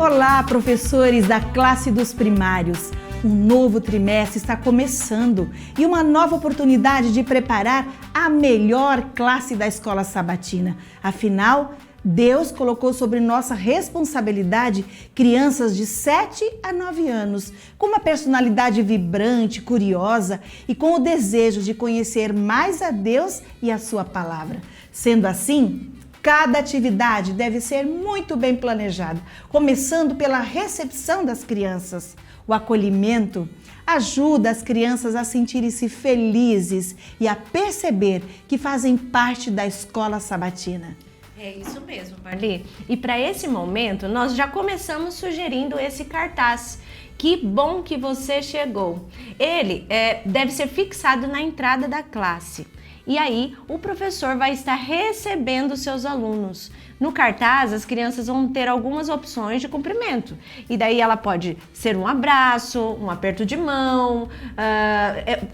Olá, professores da classe dos primários! Um novo trimestre está começando e uma nova oportunidade de preparar a melhor classe da escola sabatina. Afinal, Deus colocou sobre nossa responsabilidade crianças de 7 a 9 anos, com uma personalidade vibrante, curiosa e com o desejo de conhecer mais a Deus e a sua palavra. Sendo assim, cada atividade deve ser muito bem planejada, começando pela recepção das crianças. O acolhimento ajuda as crianças a sentirem-se felizes e a perceber que fazem parte da escola sabatina. É isso mesmo, Marli. E para esse momento, nós já começamos sugerindo esse cartaz. Que bom que você chegou. Ele deve ser fixado na entrada da classe. E aí, o professor vai estar recebendo seus alunos. No cartaz, as crianças vão ter algumas opções de cumprimento. E daí ela pode ser um abraço, um aperto de mão,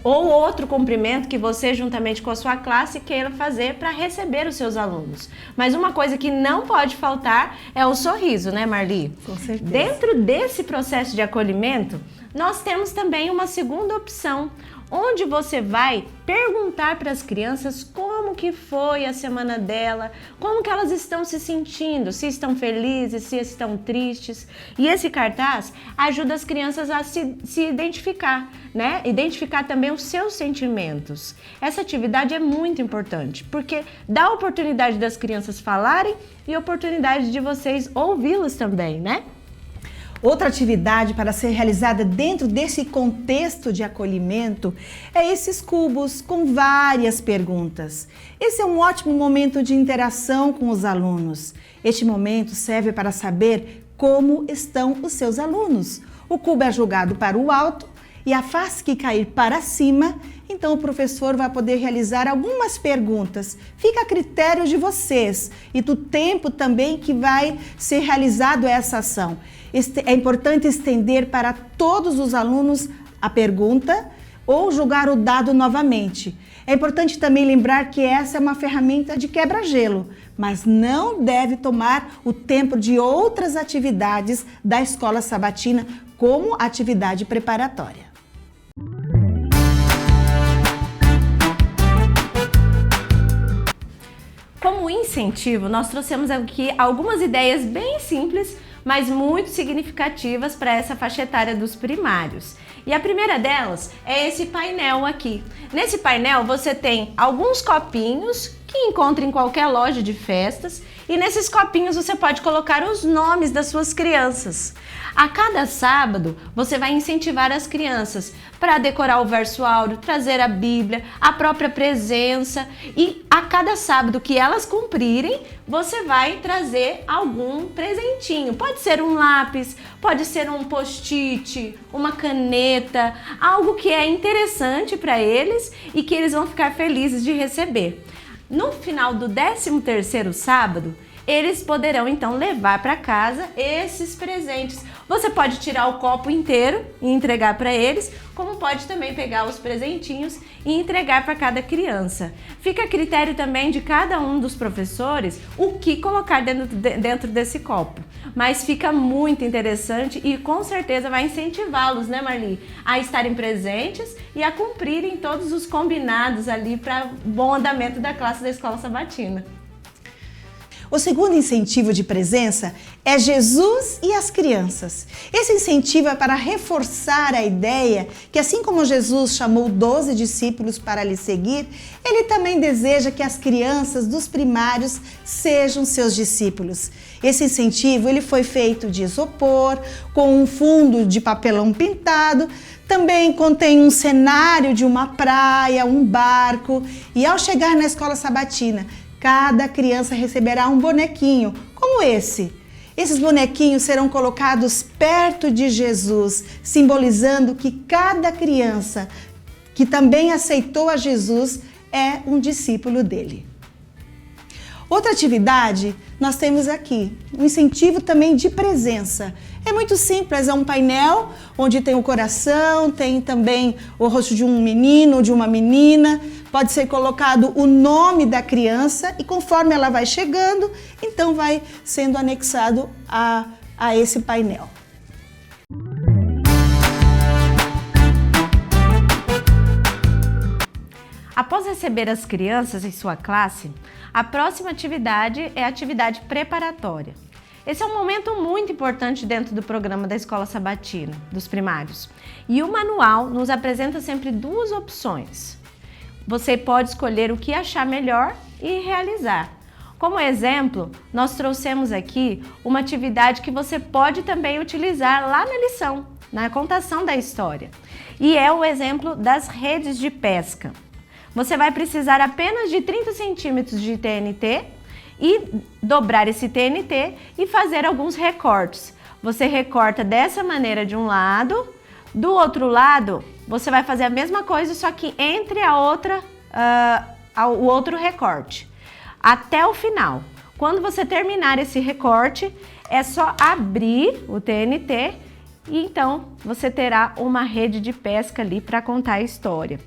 ou outro cumprimento que você, juntamente com a sua classe, queira fazer para receber os seus alunos. Mas uma coisa que não pode faltar é o sorriso, né, Marli? Com certeza. Dentro desse processo de acolhimento, nós temos também uma segunda opção, onde você vai perguntar para as crianças como que foi a semana dela, como que elas estão se sentindo, se estão felizes, se estão tristes. E esse cartaz ajuda as crianças a se identificar, né? Identificar também os seus sentimentos. Essa atividade é muito importante, porque dá a oportunidade das crianças falarem e a oportunidade de vocês ouvi-las também, né? Outra atividade para ser realizada dentro desse contexto de acolhimento é esses cubos com várias perguntas. Esse é um ótimo momento de interação com os alunos. Este momento serve para saber como estão os seus alunos. O cubo é jogado para o alto e a face que cair para cima, então o professor vai poder realizar algumas perguntas. Fica a critério de vocês e do tempo também que vai ser realizado essa ação. É importante estender para todos os alunos a pergunta ou jogar o dado novamente. É importante também lembrar que essa é uma ferramenta de quebra-gelo, mas não deve tomar o tempo de outras atividades da escola sabatina como atividade preparatória. Como incentivo, nós trouxemos aqui algumas ideias bem simples, mas muito significativas para essa faixa etária dos primários. E a primeira delas é esse painel aqui. Nesse painel você tem alguns copinhos que encontra em qualquer loja de festas e nesses copinhos você pode colocar os nomes das suas crianças. A cada sábado você vai incentivar as crianças para decorar o verso áureo, trazer a Bíblia, a própria presença e a cada sábado que elas cumprirem, você vai trazer algum presentinho. Pode ser um lápis, pode ser um post-it, uma caneta, algo que é interessante para eles e que eles vão ficar felizes de receber. No final do 13º sábado, eles poderão então levar para casa esses presentes. Você pode tirar o copo inteiro e entregar para eles, como pode também pegar os presentinhos e entregar para cada criança. Fica a critério também de cada um dos professores o que colocar dentro desse copo. Mas fica muito interessante e com certeza vai incentivá-los, né, Marli, a estarem presentes e a cumprirem todos os combinados ali para o bom andamento da classe da Escola Sabatina. O segundo incentivo de presença é Jesus e as crianças. Esse incentivo é para reforçar a ideia que, assim como Jesus chamou 12 discípulos para lhe seguir, ele também deseja que as crianças dos primários sejam seus discípulos. Esse incentivo ele foi feito de isopor, com um fundo de papelão pintado, também contém um cenário de uma praia, um barco, e ao chegar na escola sabatina, cada criança receberá um bonequinho, como esse. Esses bonequinhos serão colocados perto de Jesus, simbolizando que cada criança que também aceitou a Jesus é um discípulo dele. Outra atividade nós temos aqui, um incentivo também de presença. É muito simples, é um painel onde tem o coração, tem também o rosto de um menino ou de uma menina. Pode ser colocado o nome da criança e conforme ela vai chegando, então vai sendo anexado a a esse painel. Após receber as crianças em sua classe, a próxima atividade é a atividade preparatória. Esse é um momento muito importante dentro do programa da Escola Sabatina, dos primários. E o manual nos apresenta sempre duas opções. Você pode escolher o que achar melhor e realizar. Como exemplo, nós trouxemos aqui uma atividade que você pode também utilizar lá na lição, na contação da história. E é o exemplo das redes de pesca. Você vai precisar apenas de 30 centímetros de TNT e dobrar esse TNT e fazer alguns recortes. Você recorta dessa maneira de um lado, do outro lado você vai fazer a mesma coisa, só que entre o outro recorte, até o final. Quando você terminar esse recorte, é só abrir o TNT e então você terá uma rede de pesca ali para contar a história.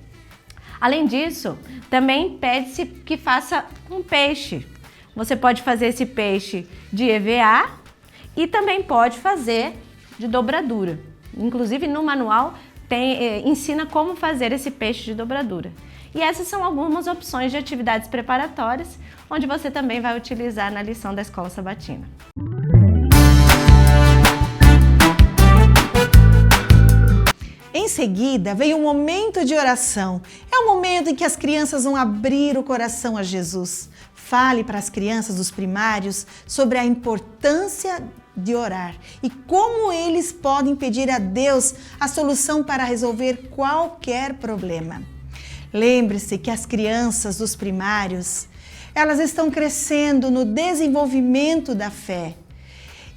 Além disso, também pede-se que faça um peixe. Você pode fazer esse peixe de EVA e também pode fazer de dobradura. Inclusive no manual ensina como fazer esse peixe de dobradura. E essas são algumas opções de atividades preparatórias, onde você também vai utilizar na lição da Escola Sabatina. Em seguida, vem o momento de oração. É o momento em que as crianças vão abrir o coração a Jesus. Fale para as crianças dos primários sobre a importância de orar e como eles podem pedir a Deus a solução para resolver qualquer problema. Lembre-se que as crianças dos primários, elas estão crescendo no desenvolvimento da fé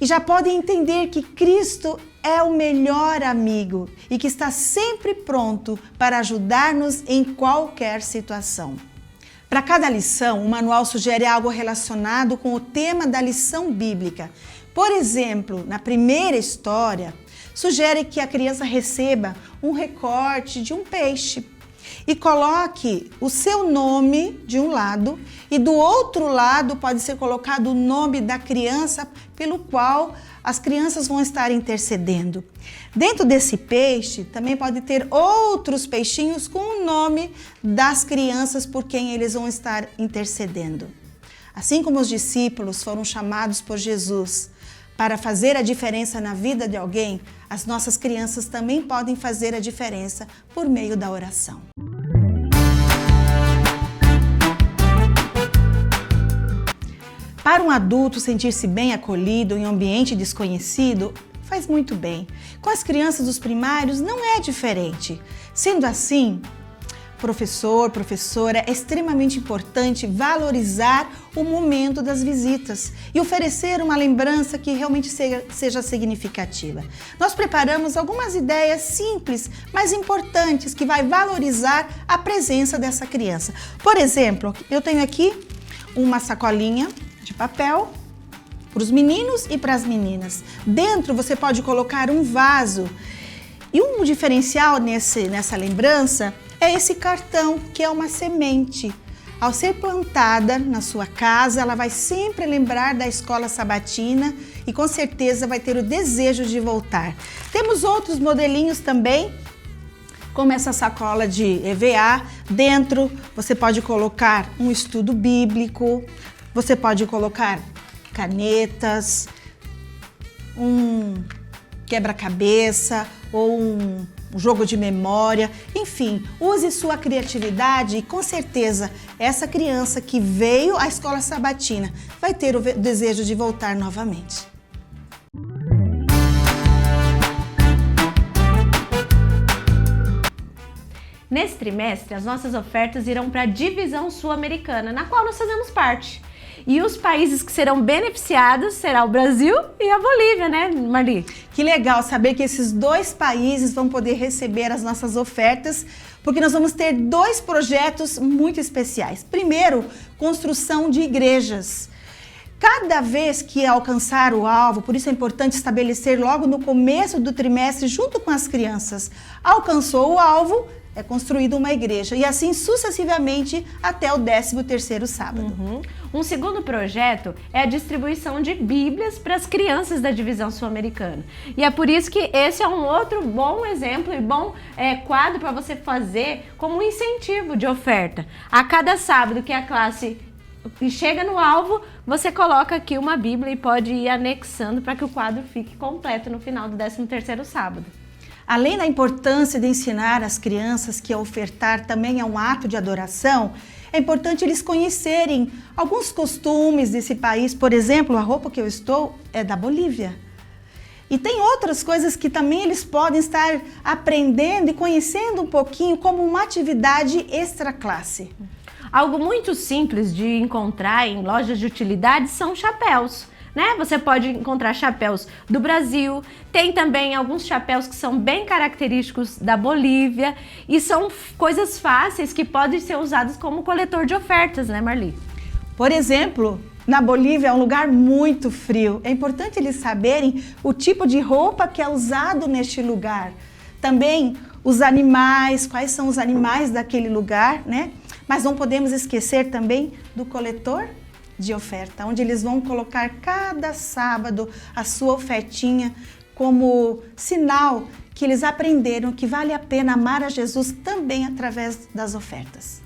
e já podem entender que Cristo é o melhor amigo e que está sempre pronto para ajudar-nos em qualquer situação. Para cada lição, o manual sugere algo relacionado com o tema da lição bíblica. Por exemplo, na primeira história, sugere que a criança receba um recorte de um peixe e coloque o seu nome de um lado e do outro lado pode ser colocado o nome da criança pelo qual as crianças vão estar intercedendo. Dentro desse peixe também pode ter outros peixinhos com o nome das crianças por quem eles vão estar intercedendo. Assim como os discípulos foram chamados por Jesus para fazer a diferença na vida de alguém, as nossas crianças também podem fazer a diferença por meio da oração. Para um adulto sentir-se bem acolhido em um ambiente desconhecido, faz muito bem. Com as crianças dos primários não é diferente. Sendo assim, professor, professora, é extremamente importante valorizar o momento das visitas e oferecer uma lembrança que realmente seja significativa. Nós preparamos algumas ideias simples, mas importantes, que vai valorizar a presença dessa criança. Por exemplo, eu tenho aqui uma sacolinha de papel para os meninos e para as meninas. Dentro você pode colocar um vaso. E um diferencial nessa lembrança é esse cartão, que é uma semente. Ao ser plantada na sua casa, ela vai sempre lembrar da Escola Sabatina e com certeza vai ter o desejo de voltar. Temos outros modelinhos também, como essa sacola de EVA. Dentro você pode colocar um estudo bíblico, você pode colocar canetas, um quebra-cabeça ou um jogo de memória. Enfim, use sua criatividade e com certeza essa criança que veio à Escola Sabatina vai ter o desejo de voltar novamente. Nesse trimestre, as nossas ofertas irão para a divisão sul-americana, na qual nós fazemos parte. E os países que serão beneficiados serão o Brasil e a Bolívia, né, Marli? Que legal saber que esses dois países vão poder receber as nossas ofertas, porque nós vamos ter dois projetos muito especiais. Primeiro, construção de igrejas. Cada vez que alcançar o alvo, por isso é importante estabelecer logo no começo do trimestre, junto com as crianças. Alcançou o alvo, é construída uma igreja. E assim sucessivamente até o 13º sábado. Um segundo projeto é a distribuição de Bíblias para as crianças da divisão sul-americana. E é por isso que esse é um outro bom exemplo e bom quadro para você fazer como um incentivo de oferta. A cada sábado que a classe chega no alvo, você coloca aqui uma Bíblia e pode ir anexando para que o quadro fique completo no final do 13º sábado. Além da importância de ensinar as crianças que ofertar também é um ato de adoração, é importante eles conhecerem alguns costumes desse país. Por exemplo, a roupa que eu estou é da Bolívia. E tem outras coisas que também eles podem estar aprendendo e conhecendo um pouquinho como uma atividade extra classe. Algo muito simples de encontrar em lojas de utilidades são chapéus. Você pode encontrar chapéus do Brasil, tem também alguns chapéus que são bem característicos da Bolívia e são coisas fáceis que podem ser usadas como coletor de ofertas, né, Marli? Por exemplo, na Bolívia é um lugar muito frio. É importante eles saberem o tipo de roupa que é usado neste lugar. Também os animais, quais são os animais daquele lugar, né? Mas não podemos esquecer também do coletor de oferta, onde eles vão colocar cada sábado a sua ofertinha como sinal que eles aprenderam que vale a pena amar a Jesus também através das ofertas.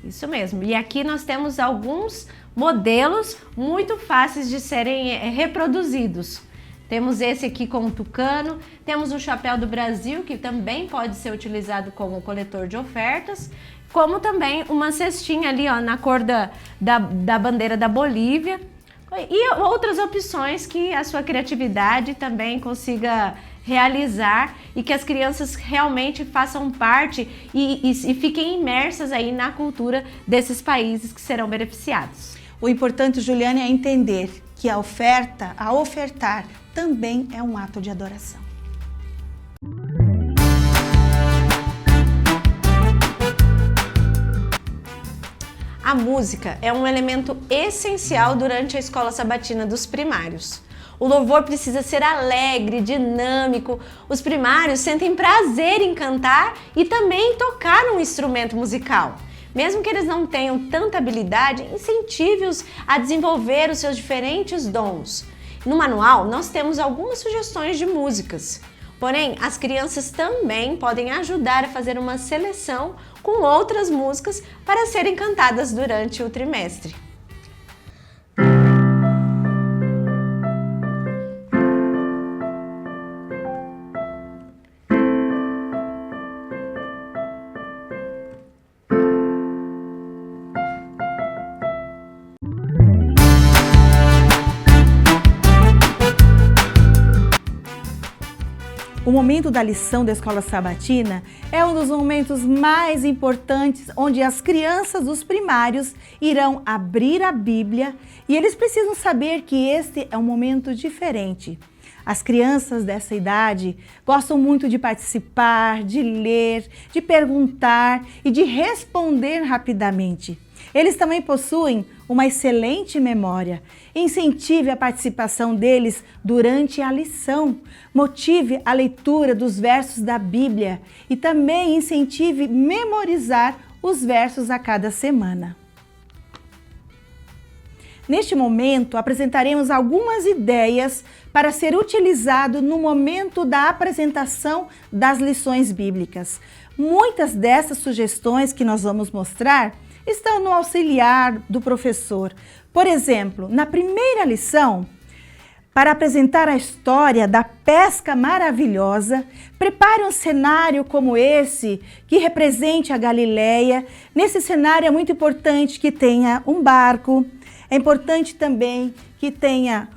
Isso mesmo. E aqui nós temos alguns modelos muito fáceis de serem reproduzidos. Temos esse aqui com o tucano, temos o chapéu do Brasil, que também pode ser utilizado como coletor de ofertas, como também uma cestinha ali, ó, na cor da bandeira da Bolívia, e outras opções que a sua criatividade também consiga realizar e que as crianças realmente façam parte e fiquem imersas aí na cultura desses países que serão beneficiados. O importante, Juliane, é entender que a ofertar, também é um ato de adoração. A música é um elemento essencial durante a escola sabatina dos primários. O louvor precisa ser alegre, dinâmico. Os primários sentem prazer em cantar e também em tocar um instrumento musical. Mesmo que eles não tenham tanta habilidade, incentive-os a desenvolver os seus diferentes dons. No manual, nós temos algumas sugestões de músicas. Porém, as crianças também podem ajudar a fazer uma seleção com outras músicas para serem cantadas durante o trimestre. O momento da lição da escola sabatina é um dos momentos mais importantes onde as crianças dos primários irão abrir a Bíblia e eles precisam saber que este é um momento diferente. As crianças dessa idade gostam muito de participar, de ler, de perguntar e de responder rapidamente. Eles também possuem uma excelente memória. Incentive a participação deles durante a lição. Motive a leitura dos versos da Bíblia e também incentive memorizar os versos a cada semana. Neste momento, apresentaremos algumas ideias para ser utilizado no momento da apresentação das lições bíblicas. Muitas dessas sugestões que nós vamos mostrar estão no auxiliar do professor. Por exemplo, na primeira lição, para apresentar a história da pesca maravilhosa, prepare um cenário como esse, que represente a Galileia. Nesse cenário é muito importante que tenha um barco, é importante também que tenha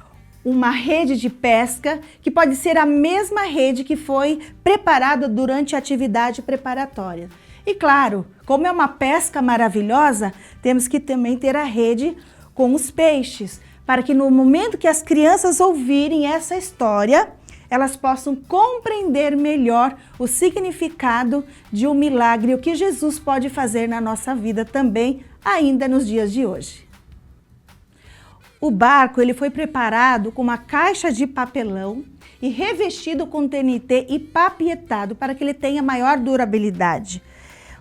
uma rede de pesca, que pode ser a mesma rede que foi preparada durante a atividade preparatória. E claro, como é uma pesca maravilhosa, temos que também ter a rede com os peixes, para que no momento que as crianças ouvirem essa história, elas possam compreender melhor o significado de um milagre, o que Jesus pode fazer na nossa vida também, ainda nos dias de hoje. O barco ele foi preparado com uma caixa de papelão e revestido com TNT e papietado para que ele tenha maior durabilidade.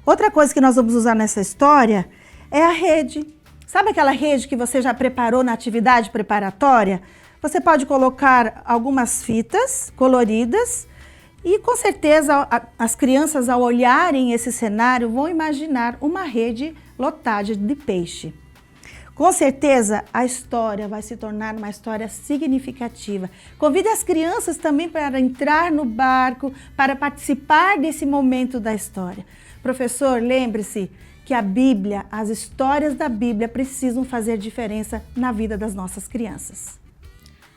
Outra coisa que nós vamos usar nessa história é a rede. Sabe aquela rede que você já preparou na atividade preparatória? Você pode colocar algumas fitas coloridas e com certeza as crianças, ao olharem esse cenário, vão imaginar uma rede lotada de peixe. Com certeza a história vai se tornar uma história significativa. Convide as crianças também para entrar no barco, para participar desse momento da história. Professor, lembre-se que a Bíblia, as histórias da Bíblia precisam fazer diferença na vida das nossas crianças.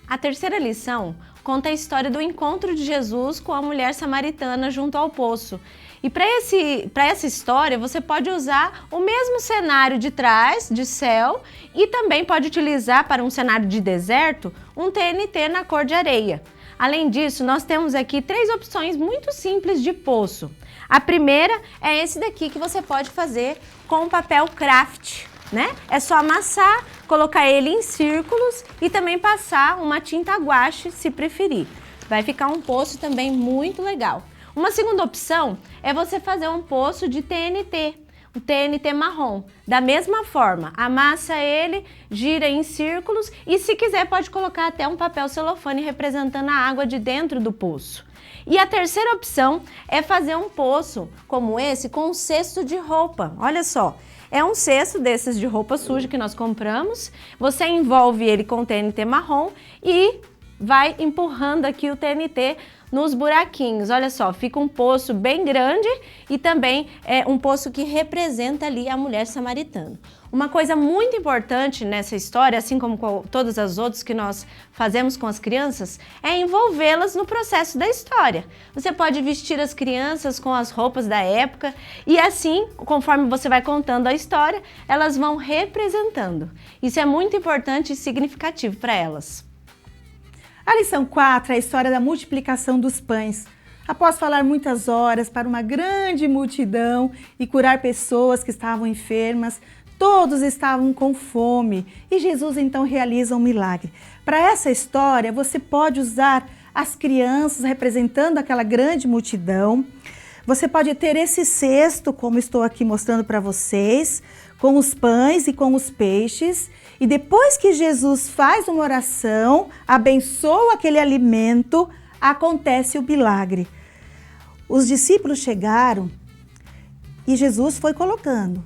A terceira lição conta a história do encontro de Jesus com a mulher samaritana junto ao poço. E para essa história, você pode usar o mesmo cenário de trás, de céu, e também pode utilizar para um cenário de deserto, um TNT na cor de areia. Além disso, nós temos aqui 3 opções muito simples de poço. A primeira é esse daqui que você pode fazer com papel craft, né? É só amassar, colocar ele em círculos e também passar uma tinta guache, se preferir. Vai ficar um poço também muito legal. Uma segunda opção é você fazer um poço de TNT, um TNT marrom. Da mesma forma, amassa ele, gira em círculos e, se quiser, pode colocar até um papel celofane representando a água de dentro do poço. E a terceira opção é fazer um poço como esse com um cesto de roupa. Olha só, é um cesto desses de roupa suja que nós compramos. Você envolve ele com TNT marrom e vai empurrando aqui o TNT nos buraquinhos. Olha só, fica um poço bem grande e também é um poço que representa ali a mulher samaritana. Uma coisa muito importante nessa história, assim como com todas as outras que nós fazemos com as crianças, é envolvê-las no processo da história. Você pode vestir as crianças com as roupas da época e assim, conforme você vai contando a história, elas vão representando. Isso é muito importante e significativo para elas. A lição 4 é a história da multiplicação dos pães. Após falar muitas horas para uma grande multidão e curar pessoas que estavam enfermas, todos estavam com fome e Jesus então realiza um milagre. Para essa história, você pode usar as crianças representando aquela grande multidão. Você pode ter esse cesto, como estou aqui mostrando para vocês, com os pães e com os peixes. E depois que Jesus faz uma oração, abençoa aquele alimento, acontece o milagre. Os discípulos chegaram e Jesus foi colocando.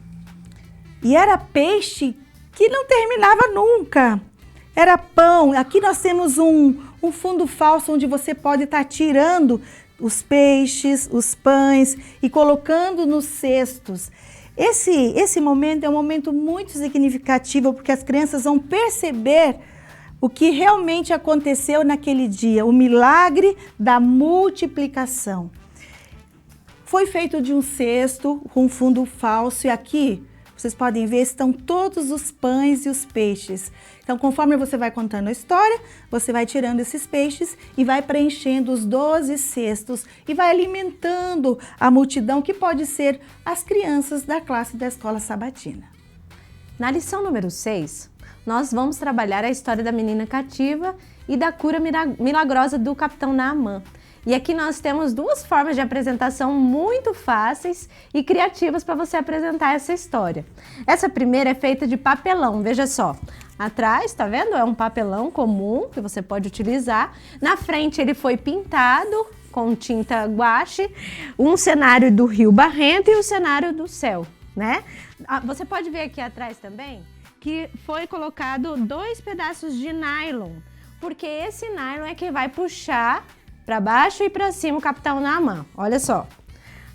E era peixe que não terminava nunca. Era pão. Aqui nós temos um fundo falso onde você pode estar tirando os peixes, os pães e colocando nos cestos. Esse momento é um momento muito significativo porque as crianças vão perceber o que realmente aconteceu naquele dia, o milagre da multiplicação. Foi feito de um cesto com fundo falso e aqui vocês podem ver, estão todos os pães e os peixes. Então, conforme você vai contando a história, você vai tirando esses peixes e vai preenchendo os 12 cestos e vai alimentando a multidão, que pode ser as crianças da classe da escola sabatina. Na lição número 6, nós vamos trabalhar a história da menina cativa e da cura milagrosa do capitão Naamã. E aqui nós temos 2 formas de apresentação muito fáceis e criativas para você apresentar essa história. Essa primeira é feita de papelão, veja só. Atrás, tá vendo? É um papelão comum que você pode utilizar. Na frente ele foi pintado com tinta guache, um cenário do rio barrento e o cenário do céu, né? Você pode ver aqui atrás também que foi colocado 2 pedaços de nylon, porque esse nylon é que vai puxar para baixo e para cima o capitão Naamã. Olha só,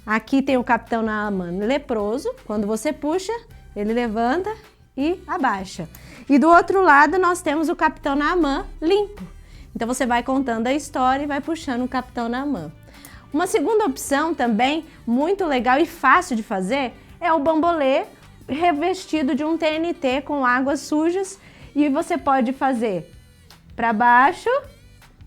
aqui tem o capitão Naamã leproso, quando você puxa, ele levanta e abaixa. E do outro lado nós temos o capitão Naamã limpo. Então você vai contando a história e vai puxando o capitão Naamã. Uma segunda opção também, muito legal e fácil de fazer, é o bambolê revestido de um TNT com águas sujas e você pode fazer para baixo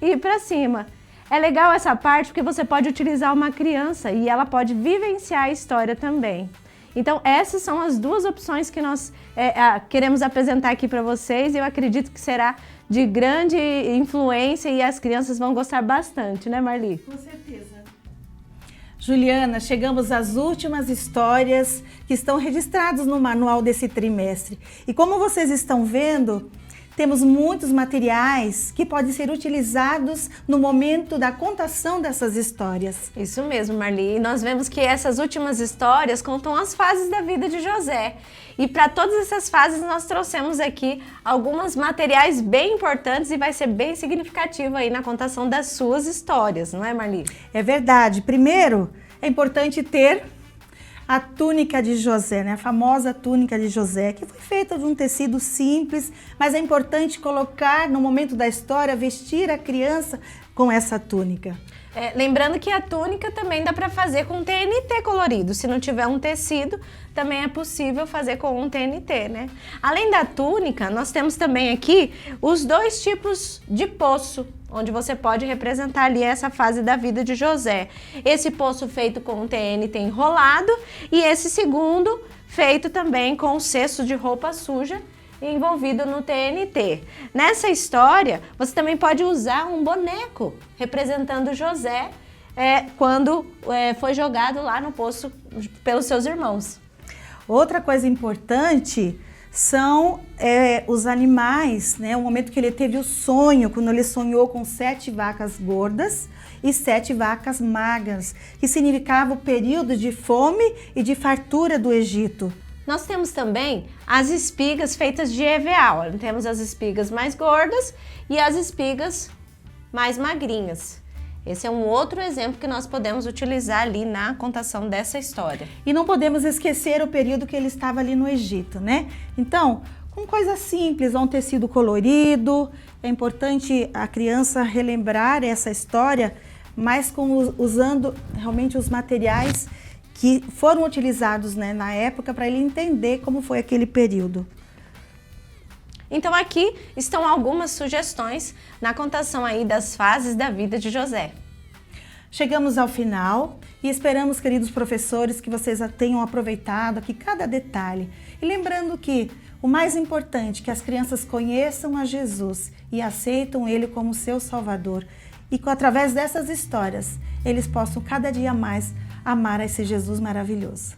e para cima. É legal essa parte porque você pode utilizar uma criança e ela pode vivenciar a história também. Então, essas são as duas opções que nós queremos apresentar aqui para vocês e eu acredito que será de grande influência e as crianças vão gostar bastante, né, Marli? Com certeza. Juliana, chegamos às últimas histórias que estão registradas no manual desse trimestre. E como vocês estão vendo, temos muitos materiais que podem ser utilizados no momento da contação dessas histórias. Isso mesmo, Marli. E nós vemos que essas últimas histórias contam as fases da vida de José. E para todas essas fases nós trouxemos aqui alguns materiais bem importantes e vai ser bem significativo aí na contação das suas histórias, não é, Marli? É verdade. Primeiro, é importante ter a túnica de José, né? A famosa túnica de José, que foi feita de um tecido simples, mas é importante colocar no momento da história, vestir a criança com essa túnica. Lembrando que a túnica também dá para fazer com TNT colorido. Se não tiver um tecido, também é possível fazer com um TNT, né? Além da túnica, nós temos também aqui os dois tipos de poço, onde você pode representar ali essa fase da vida de José. Esse poço feito com um TNT enrolado e esse segundo feito também com um cesto de roupa suja envolvido no TNT. Nessa história, você também pode usar um boneco representando José quando foi jogado lá no poço pelos seus irmãos. Outra coisa importante são os animais, né? O momento que ele teve o sonho, quando ele sonhou com 7 vacas gordas e 7 vacas magras, que significava o período de fome e de fartura do Egito. Nós temos também as espigas feitas de EVA. Temos as espigas mais gordas e as espigas mais magrinhas. Esse é um outro exemplo que nós podemos utilizar ali na contação dessa história. E não podemos esquecer o período que ele estava ali no Egito, né? Então, com coisas simples, um tecido colorido, é importante a criança relembrar essa história, mas usando realmente os materiais que foram utilizados, né, na época, para ele entender como foi aquele período. Então aqui estão algumas sugestões na contação aí das fases da vida de José. Chegamos ao final e esperamos, queridos professores, que vocês tenham aproveitado aqui cada detalhe. E lembrando que o mais importante é que as crianças conheçam a Jesus e aceitam Ele como seu Salvador. E que através dessas histórias, eles possam cada dia mais amar a esse Jesus maravilhoso.